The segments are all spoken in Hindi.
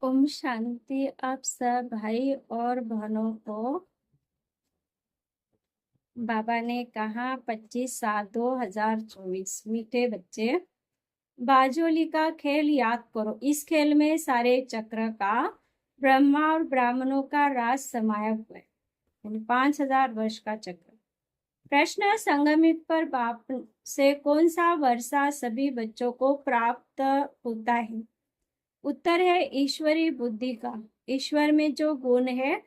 ओम शांति। आप सब भाई और बहनों को बाबा ने कहा 25/7/2024। मीठे बच्चे, बाजोली का खेल याद करो। इस खेल में सारे चक्र का ब्रह्मा और ब्राह्मणों का राज समाया हुआ है, यानी 5000 वर्ष का चक्र। प्रश्न: संगमित पर बाप से कौन सा वर्षा सभी बच्चों को प्राप्त होता है? उत्तर है ईश्वरी बुद्धि का। ईश्वर में जो गुण है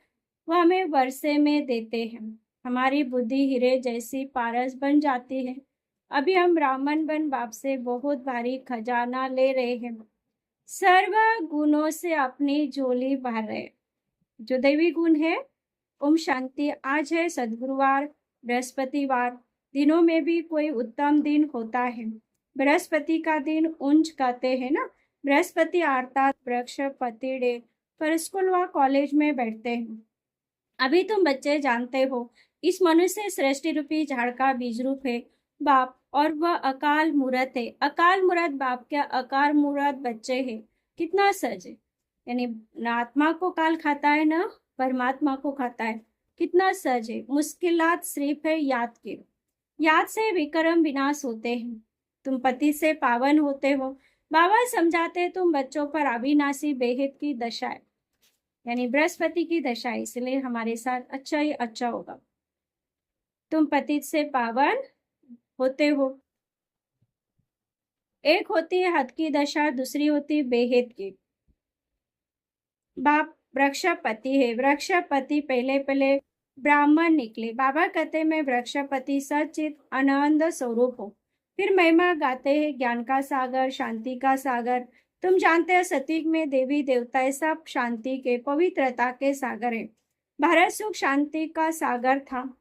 वह हमें वर्षे में देते हैं। हमारी बुद्धि हीरे जैसी पारस बन जाती है। अभी हम ब्राह्मण बन बाप से बहुत भारी खजाना ले रहे हैं, सर्व गुणों से अपनी झोली भर रहे, जो दैवी गुण है। ओम शांति। आज है सद्गुरुवार, बृहस्पतिवार। दिनों में भी कोई उत्तम दिन होता है। बृहस्पति का दिन उंच कहते हैं ना। बृहस्पति अर्थात बृहस्पति डे पर स्कूल व कॉलेज में बैठते हैं। अभी तुम बच्चे जानते हो, इस मनुष्य सृष्टि रूपी झाड़ का बीज रूप है बाप, और वह अकाल मूर्त है। अकाल मूर्त बाप के अकाल मूर्त बच्चे हैं। कितना सज है, यानी न आत्मा को काल खाता है न परमात्मा को खाता है। कितना सज है। मुश्किलात सिर्फ है याद के। याद से विक्रम विनाश होते हैं। तुम पति से पावन होते हो। बाबा समझाते तुम बच्चों पर अविनाशी बेहद की दशा है, यानी बृहस्पति की दशा है, इसलिए हमारे साथ अच्छा ही अच्छा होगा। तुम पति से पावन होते हो। एक होती है हद की दशा, दूसरी होती है बेहद की। बाप वृक्षपति है। वृक्षपति पहले पहले ब्राह्मण निकले। बाबा कहते मैं वृक्षपति सचित आनंद स्वरूप हूँ। फिर महिमा गाते हैं ज्ञान का सागर, शांति का सागर। तुम जानते हैं सतीक में देवी देवता सब शांति के, पवित्रता के सागर है। भारत सुख शांति का सागर था,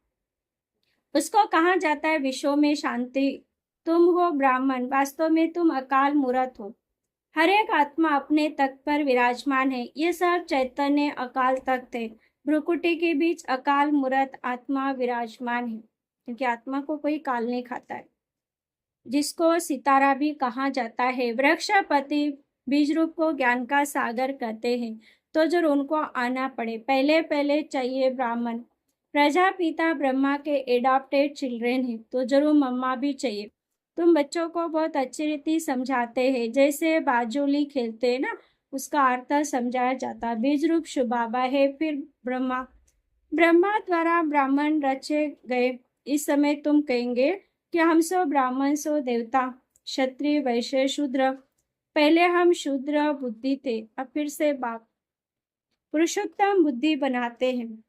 उसको कहा जाता है विश्व में शांति। तुम हो ब्राह्मण, वास्तव में तुम अकाल मूर्त हो। हर एक आत्मा अपने तख्त पर विराजमान है। ये सब चैतन्य अकाल तख्त है। भ्रुकुटी के बीच अकाल मूर्त आत्मा विराजमान है, क्योंकि आत्मा को कोई काल नहीं खाता है, जिसको सितारा भी कहा जाता है। वृक्षपति बीज रूप को ज्ञान का सागर कहते हैं, तो जो उनको आना पड़े। पहले पहले चाहिए ब्राह्मण। प्रजापिता ब्रह्मा के एडॉप्टेड चिल्ड्रेन है, तो जरूर मम्मा भी चाहिए। तुम बच्चों को बहुत अच्छी रीति समझाते हैं, जैसे बाजोली खेलते हैं ना, उसका अर्थ समझाया जाता। बीज रूप शिव बाबा है, फिर ब्रह्मा। ब्रह्मा द्वारा ब्राह्मण रचे गए। इस समय तुम कहेंगे कि हम सो ब्राह्मण सो देवता, क्षत्रिय वैश्य शूद्र। पहले हम शूद्र बुद्धि थे, अब फिर से बाप पुरुषोत्तम बुद्धि बनाते हैं,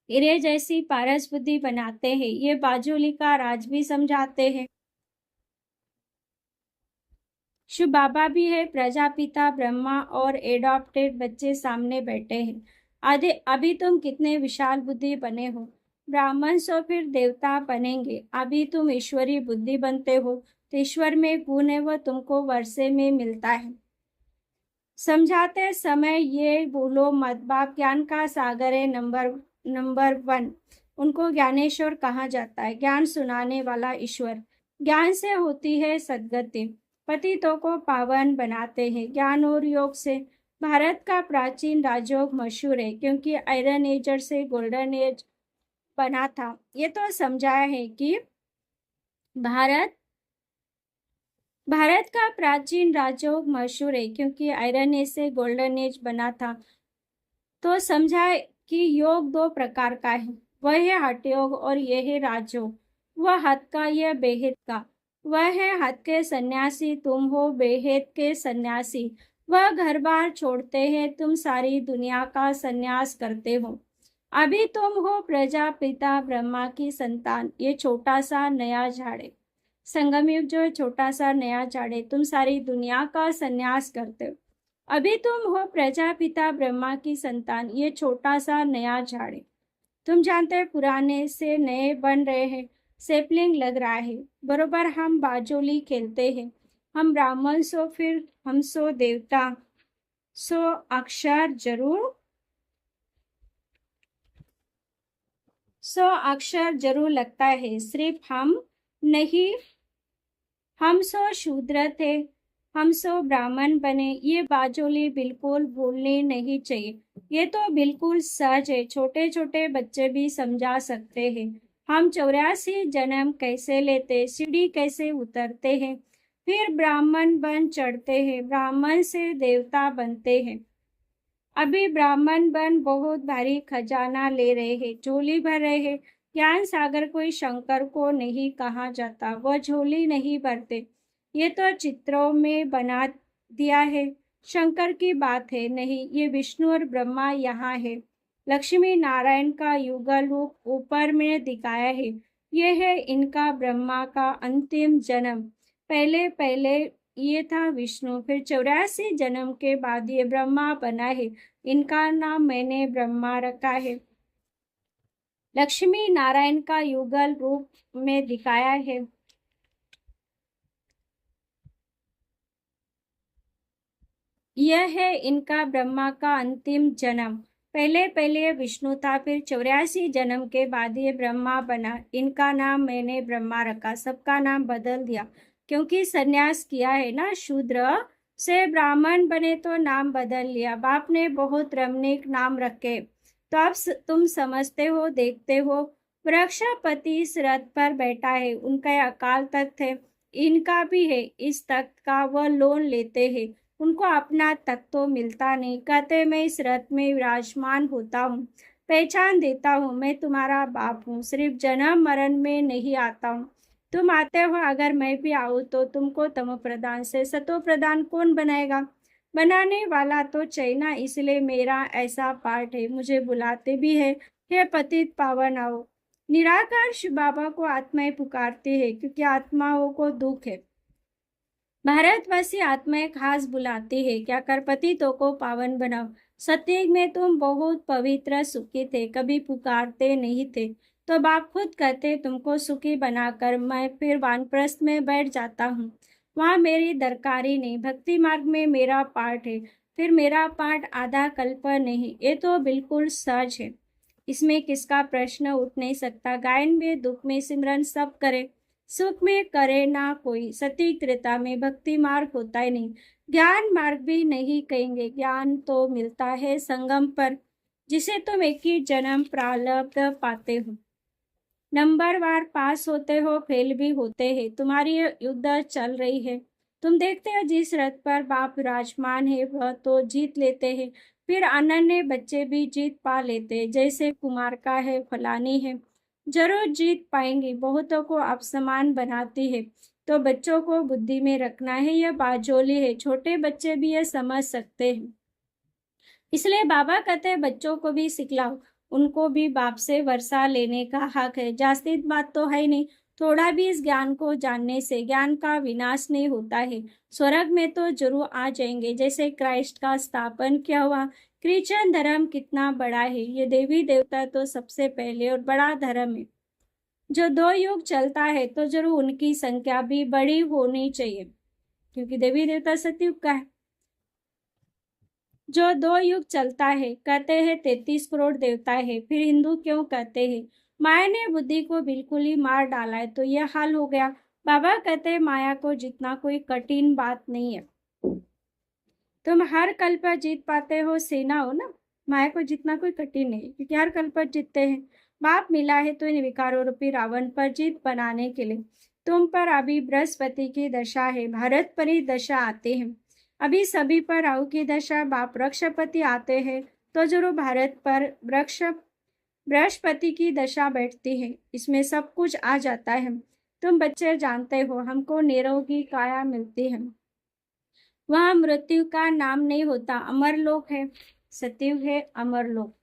हीरे जैसी पारस बुद्धि बनाते हैं। ये बाजोली का राज भी समझाते हैं। शिव बाबा भी है, प्रजापिता ब्रह्मा और एडॉप्टेड बच्चे सामने बैठे हैं। आधे अभी तुम कितने विशाल बुद्धि बने हो। ब्राह्मण सो फिर देवता बनेंगे। अभी तुम ईश्वरी बुद्धि बनते हो, तो ईश्वर में गुण है, वह तुमको वर्षे में मिलता है। समझाते समय ये बोलो मत, बाप ज्ञान का सागर है। नंबर 1 उनको ज्ञानेश्वर कहा जाता है, ज्ञान सुनाने वाला ईश्वर। ज्ञान से होती है सद्गति, पतितों को पावन बनाते हैं ज्ञान और योग से। भारत का प्राचीन राजयोग मशहूर है, क्योंकि आयरन एज से गोल्डन एज बना था। ये तो समझाया है कि भारत का प्राचीन राजयोग मशहूर है, क्योंकि आयरन एज से गोल्डन एज बना था। तो समझा कि योग 2 प्रकार का है, वह है हठ योग और यह है राजयोग। वह हठ का, यह बेहद का। वह है हठ के सन्यासी, तुम हो बेहद के सन्यासी। वह घर बार छोड़ते हैं, तुम सारी दुनिया का सन्यास करते हो। अभी तुम हो प्रजापिता ब्रह्मा की संतान। ये छोटा सा नया झाड़ है। संगम युग जो छोटा सा नया झाड़ है, तुम सारी दुनिया का सन्यास करते हो। अभी तुम हो प्रजापिता ब्रह्मा की संतान। ये छोटा सा नया झाड़ है। तुम जानते हो पुराने से नए बन रहे हैं, सेपलिंग लग रहा है। बरोबर हम बाजोली खेलते हैं। हम ब्राह्मण सो फिर हम सो देवता सो अक्षर जरूर लगता है। सिर्फ हम नहीं, हम सो शूद्र थे, हम सो ब्राह्मण बने, ये बाजोली बिल्कुल भूलनी नहीं चाहिए। ये तो बिल्कुल सच है, छोटे छोटे बच्चे भी समझा सकते हैं। हम 84 जन्म कैसे लेते, सीढ़ी कैसे उतरते हैं, फिर ब्राह्मण बन चढ़ते हैं, ब्राह्मण से देवता बनते हैं। अभी ब्राह्मण बन बहुत भारी खजाना ले रहे हैं, झोली भर रहे हैं। ज्ञान सागर कोई शंकर को नहीं कहा जाता, वह झोली नहीं भरते। ये तो चित्रों में बना दिया है, शंकर की बात है नहीं। ये विष्णु और ब्रह्मा यहाँ है, लक्ष्मी नारायण का युगल रूप ऊपर में दिखाया है। ये है इनका ब्रह्मा का अंतिम जन्म। पहले पहले ये था विष्णु, फिर 84 जन्म के बाद ये ब्रह्मा बना है। इनका नाम मैंने ब्रह्मा रखा है। लक्ष्मी नारायण का युगल रूप में दिखाया है। यह है इनका ब्रह्मा का अंतिम जन्म। पहले पहले विष्णु था, फिर 84 जन्म के बाद ये ब्रह्मा बना। इनका नाम मैंने ब्रह्मा रखा, सबका नाम बदल दिया क्योंकि सन्यास किया है ना। शूद्र से ब्राह्मण बने तो नाम बदल लिया। बाप ने बहुत रमणीक नाम रखे, तो अब तुम समझते हो, देखते हो। वृक्षपति इस रथ पर बैठा है, उनका अकाल तख्त है, इनका भी है। इस तख्त का वह लोन लेते हैं, उनको अपना तख्त तो मिलता नहीं। कहते मैं इस रथ में विराजमान होता हूँ, पहचान देता हूँ, मैं तुम्हारा बाप हूँ, सिर्फ जन्म मरण में नहीं आता हूँ। तुम आते हो, अगर मैं भी आऊँ तो तुमको तमो प्रधान से सतो प्रधान कौन बनाएगा? बनाने वाला तो चैना, इसलिए मेरा ऐसा पाठ है, मुझे बुलाते भी है, हे पतित पावन आओ। निराकार शिव बाबा को आत्माएं पुकारती है क्योंकि आत्माओं को दुख है। भारतवासी आत्माएं खास बुलाती है, क्या कर पतितों को पावन बनाओ। सत्ययुग में तुम बहुत पवित्र सुखी थे, कभी पुकारते नहीं थे, तो बाप खुद कहते तुमको सुखी बनाकर मैं फिर वानप्रस्थ में बैठ जाता हूँ। वहाँ मेरी दरकारी नहीं, भक्ति मार्ग में मेरा पाठ है, फिर मेरा पाठ आधा कल्प नहीं। ये तो बिल्कुल सच है, इसमें किसका प्रश्न उठ नहीं सकता। गायन में दुख में सिमरन सब करे, सुख में करे ना कोई। सती त्रेता में भक्ति मार्ग होता ही नहीं, ज्ञान मार्ग भी नहीं कहेंगे। ज्ञान तो मिलता है संगम पर, जिसे तुम एक ही जन्म प्रारब्ध पाते हो। नंबर वार पास होते हो, फेल भी होते हैं। तुम्हारी युद्ध चल रही है, तुम देखते हो जिस रथ पर बाप विराजमान है वह तो जीत लेते हैं, फिर अनन्य बच्चे भी जीत पा लेते हैं। जैसे कुमार का है, फलानी है, जरूर जीत पाएंगे। बहुतों को अपसमान बनाती है, तो बच्चों को बुद्धि में रखना है, यह बाजोली है, छोटे बच्चे भी यह समझ सकते हैं। इसलिए बाबा कहते हैं बच्चों को भी सिखलाओ, उनको भी बाप से वर्षा लेने का हक है। जास्ती बात तो है नहीं, थोड़ा भी इस ज्ञान को जानने से ज्ञान का विनाश नहीं होता है। स्वर्ग में तो जरूर आ जाएंगे, जैसे क्राइस्ट का स्थापन किया हुआ। क्रिश्चियन धर्म कितना बड़ा है, ये देवी देवता तो सबसे पहले और बड़ा धर्म है। जो 2 युग चलता है तो जरूर उनकी संख्या भी बड़ी होनी चाहिए, क्योंकि देवी देवता सतयुग का है। जो 2 युग चलता है, कहते हैं 33 करोड़ देवता है, फिर हिंदू क्यों कहते हैं? माया ने बुद्धि को बिल्कुल ही मार डाला है, तो यह हाल हो गया। बाबा कहते हैं माया को जीतना कोई कठिन बात नहीं है, तुम हर कल्प जीत पाते हो, सेना हो ना। माया को जीतना कोई कठिन नहीं, क्योंकि हर कल्प जीतते हैं। बाप मिला है तो इन विकारों रूपी रावण पर जीत बनाने के लिए। तुम पर अभी बृहस्पति की दशा है, भारत पर ही दशा आते हैं। अभी सभी पर राहु की दशा, बाप वृक्षपति आते हैं तो जरूर भारत पर बृहस्पति की दशा बैठती है, इसमें सब कुछ आ जाता है। तुम बच्चे जानते हो, हमको निरोगी काया मिलती है, वहां मृत्यु का नाम नहीं होता, अमरलोक है। सतयुग है अमरलोक।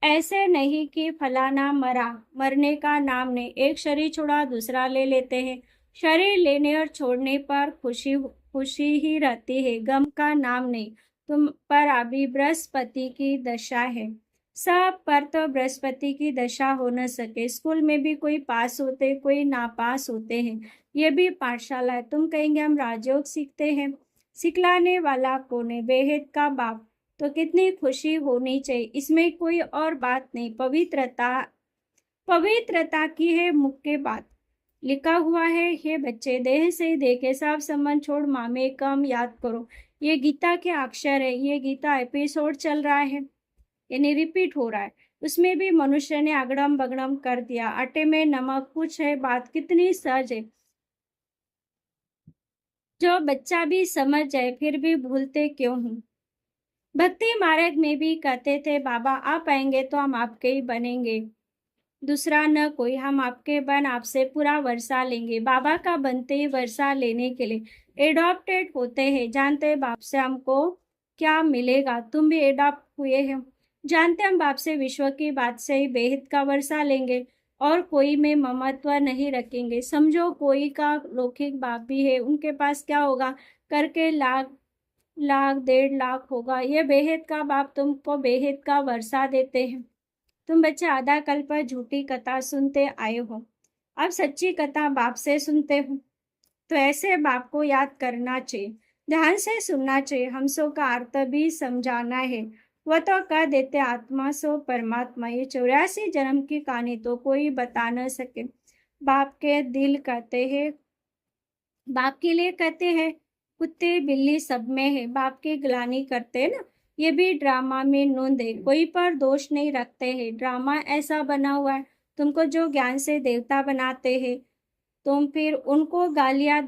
ऐसे नहीं कि फलाना मरा, मरने का नाम नहीं। एक शरीर छोड़ा दूसरा ले लेते हैं, शरीर लेने और छोड़ने पर खुशी खुशी ही रहती है, गम का नाम नहीं। तुम पर अभी बृहस्पति की दशा है, सब पर तो बृहस्पति की दशा हो न सके। स्कूल में भी कोई पास होते, कोई नापास होते हैं, ये भी पाठशाला है। तुम कहेंगे हम राजयोग सीखते हैं, सिखलाने वाला कौन है? बेहद का बाप। तो कितनी खुशी होनी चाहिए, इसमें कोई और बात नहीं। पवित्रता पवित्रता की है मुख्य बात। लिखा हुआ है, हे बच्चे, देह से देह के सब संबंध छोड़ मामे कम याद करो। ये गीता के अक्षर है। ये गीता एपिसोड चल रहा है, यानी रिपीट हो रहा है। उसमें भी मनुष्य ने अगड़म बगड़म कर दिया। आटे में नमक कुछ है, बात कितनी सहज है, जो बच्चा भी समझ जाए, फिर भी भूलते क्यों हूँ। भक्ति मार्ग में भी कहते थे, बाबा आप आएंगे तो हम आपके ही बनेंगे, दूसरा न कोई, हम आपके बन आपसे पूरा वर्षा लेंगे। बाबा का बनते ही वर्षा लेने के लिए एडॉप्टेड होते हैं। जानते बाप से हमको क्या मिलेगा, तुम भी एडॉप्ट हुए हैं। जानते हम बाप से विश्व की बात से ही बेहद का वर्षा लेंगे और कोई में ममत्व नहीं रखेंगे। समझो कोई का लौकिक बाप भी है, उनके पास क्या होगा करके लाख लाख 1.5 लाख होगा। ये बेहद का बाप तुमको बेहद का वर्षा देते हैं। तुम बच्चे आधा कल्प झूठी कथा सुनते आए हो, अब सच्ची कथा बाप से सुनते हो, तो ऐसे बाप को याद करना चाहिए, ध्यान से सुनना चाहिए। हमसो का अर्थ भी समझाना है। वह तो कह देते आत्मा सो परमात्मा। ये 84 जन्म की कहानी तो कोई बता न सके। बाप के दिल कहते हैं, बाप के लिए कहते हैं, कुत्ते बिल्ली सब में है, बाप की ग्लानी करते हैं ना। ये भी ड्रामा में नोंद है, कोई पर दोष नहीं रखते हैं। ड्रामा ऐसा बना हुआ है, तुमको जो ज्ञान से देवता बनाते हैं, तुम फिर उनको गालियां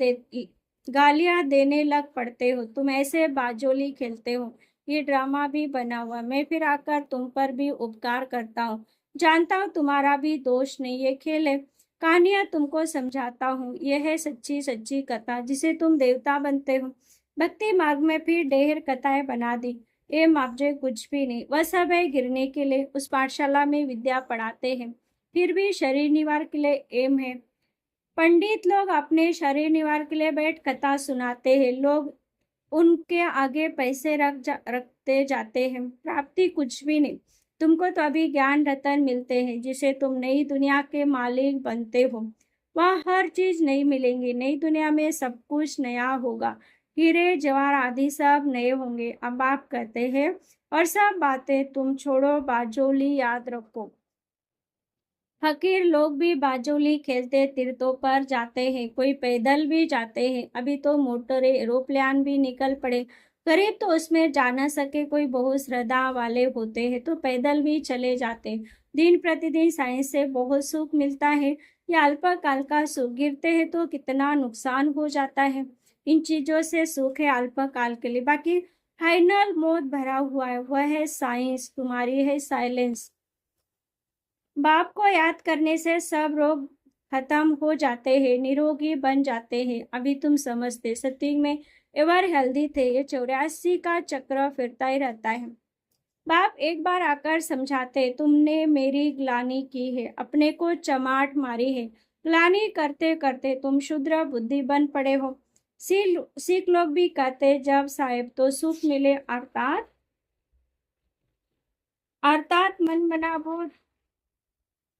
देने लग पड़ते हो। तुम ऐसे बाजोली खेलते हो, ये ड्रामा भी बना हुआ। मैं फिर आकर तुम पर भी उपकार करता हूँ, जानता हूँ तुम्हारा भी दोष नहीं, ये खेल है। कहानियां तुमको समझाता हूँ, यह है सच्ची सच्ची कथा जिसे तुम देवता बनते हो। भक्ति मार्ग में फिर ढेर कथाएं बना दी। ये मुझे कुछ भी नहीं, वह सब है गिरने के लिए। उस पाठशाला में विद्या पढ़ाते हैं, फिर भी शरीर निवार के लिए एम है। पंडित लोग अपने शरीर निवार के लिए बैठ कथा सुनाते हैं, लोग उनके आगे पैसे रखते जाते हैं, प्राप्ति कुछ भी नहीं। तुमको तो अभी ज्ञान रतन मिलते हैं, जिसे तुम नई दुनिया के मालिक बनते हो। वहाँ हर चीज नई मिलेंगी, नई दुनिया में सब कुछ नया होगा, हीरे जवाहर आदि सब नए होंगे। अब आप कहते हैं, और सब बातें तुम छोड़ो, बाजोली याद रखो। फकीर लोग भी बाजोली खेलते तीर्थों पर जाते हैं, कोई पैदल भी जाते हैं। अभी तो मोटर एरोप्लेन भी निकल पड़े। गरीब तो उसमें जा न सके, कोई बहुत श्रद्धा वाले होते हैं तो पैदल भी चले जाते हैं। दिन प्रतिदिन साइंस से बहुत सुख मिलता है, या अल्पकाल का सुख। गिरते हैं तो कितना नुकसान हो जाता है। इन चीजों से सुख है अल्पकाल के लिए, बाकी फाइनल मौत भरा हुआ है, वह है साइंस, तुम्हारी है साइलेंस। बाप को याद करने से सब रोग खत्म हो जाते हैं, निरोगी बन जाते हैं। अभी तुम समझते, सत्युग में एवर हेल्दी थे। ये 84 का चक्र फिरता ही रहता है। बाप एक बार आकर समझाते, तुमने मेरी ग्लानी की है, अपने को चमाट मारी है। ग्लानी करते करते तुम शुद्र बुद्धि बन पड़े हो। सिख लोग भी कहते, जब साहेब तो सुख मिले, अर्थात अर्थात मन बना बोध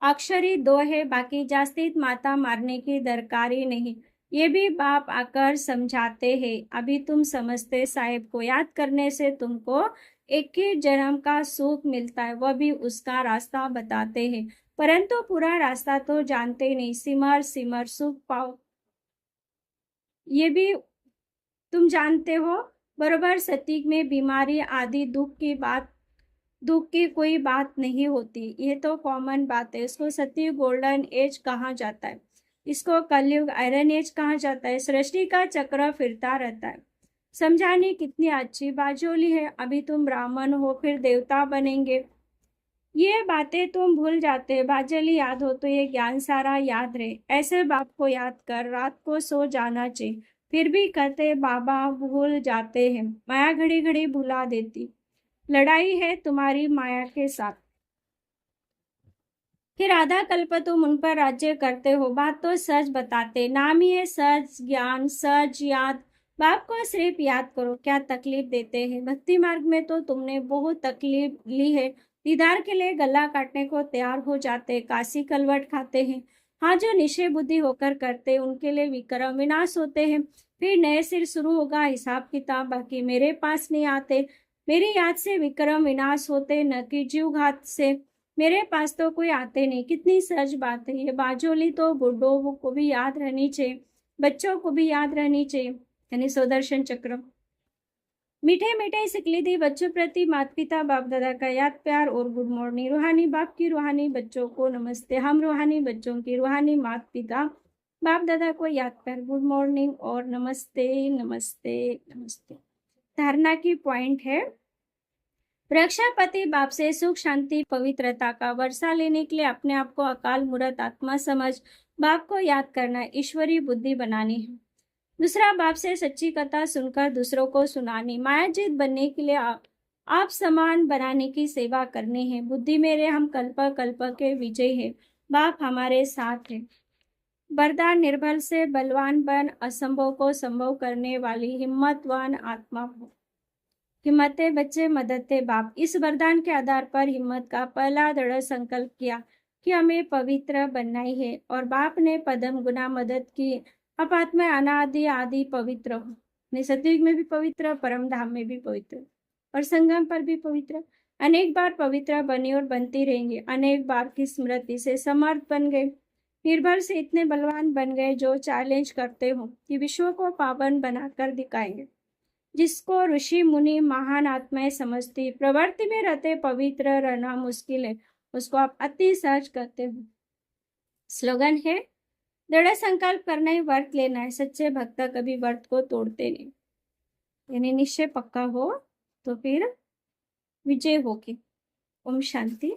अक्षरी 2 है, बाकी जास्तित माता मारने की दरकारी नहीं। ये भी बाप आकर समझाते हैं। अभी तुम समझते, साहेब को याद करने से तुमको एक ही जन्म का सुख मिलता है, वह भी उसका रास्ता बताते हैं, परंतु पूरा रास्ता तो जानते नहीं। सिमर सिमर सुख पाओ, ये भी तुम जानते हो बरोबर। सतीक में बीमारी आदि दुख की कोई बात नहीं होती, ये तो कॉमन बात है। इसको सतयुग गोल्डन एज कहा जाता है, इसको कलयुग आयरन एज कहा जाता है। सृष्टि का चक्र फिरता रहता है। समझाने कितनी अच्छी बाजोली है। अभी तुम ब्राह्मण हो, फिर देवता बनेंगे, ये बातें तुम भूल जाते। बाजली याद हो तो ये ज्ञान सारा याद रहे। ऐसे बाप को याद कर रात को सो जाना चाहिए। फिर भी कहते, बाबा भूल जाते हैं, माया घड़ी घड़ी भुला देती। लड़ाई है तुम्हारी माया के साथ। फिर आधा कल्प तुम उन पर राज्य करते हो, बात तो सच बताते। नाम ही है सच ज्ञान, सच याद। बाप को सिर्फ याद करो, क्या तकलीफ देते हैं। भक्ति मार्ग में तो तुमने बहुत तकलीफ ली है, दीदार के लिए गला काटने को तैयार हो जाते, काशी कलवट खाते हैं। हाँ, जो निश्चय बुद्धि होकर करते उनके लिए विक्रम विनाश होते हैं। फिर नए सिर शुरू होगा हिसाब किताब, बाकी मेरे पास नहीं आते। मेरी याद से विक्रम विनाश होते, न कि जीव घात से। मेरे पास तो कोई आते नहीं। कितनी सच बात है ये। बाजोली तो बुड्ढों को भी याद रहनी चाहिए, बच्चों को भी याद रहनी चाहिए। यानी सुदर्शन चक्र। मीठे मीठे सिकली थी बच्चों प्रति माता पिता बाप दादा का याद प्यार और गुड मॉर्निंग। रूहानी बाप की रूहानी बच्चों को नमस्ते। हम रूहानी बच्चों की रूहानी माता पिता बाप दादा को याद प्यार गुड मॉर्निंग और नमस्ते नमस्ते नमस्ते। धारणा की पॉइंट है, प्रक्षापति बाप से सुख शांति पवित्रता का वर्षा लेने के लिए अपने आप को अकाल मूर्त आत्मा समझ बाप को याद करना, ईश्वरी बुद्धि बनानी है। दूसरा, बाप से सच्ची कथा सुनकर दूसरों को सुनानी। मायाजीत बनने के लिए आप समान बनाने की सेवा करनी है। बुद्धि मेरे हम कल्प कल्प के विजय है, बाप हमारे साथ है। वरदान, निर्बल से बलवान बन, असंभव को संभव करने वाली हिम्मतवान आत्मा हो। हिम्मते बच्चे मददते बाप। इस वरदान के आधार पर हिम्मत का पहला दृढ़ संकल्प किया कि हमें पवित्र बनना ही है, और बाप ने पदम गुना मदद की। अब आत्मा अनादि आदि पवित्र हो। सतयुग में भी पवित्र, परम धाम में भी पवित्र, और संगम पर भी पवित्र। अनेक बार पवित्र बनी और बनती रहेंगे। अनेक बार की स्मृति से समर्थ बन गए, निर्भर से इतने बलवान बन गए जो चैलेंज करते हो कि विश्व को पावन बनाकर दिखाएंगे। जिसको ऋषि मुनि महान आत्माएं समझती, प्रवृत्ति में रहते पवित्र रहना मुश्किल है, उसको आप अति सहज करते हो। स्लोगन है, दृढ़ संकल्प करना ही व्रत लेना है। सच्चे भक्त कभी व्रत को तोड़ते नहीं। यानी निश्चय पक्का हो तो फिर विजय होगी। ओम शांति।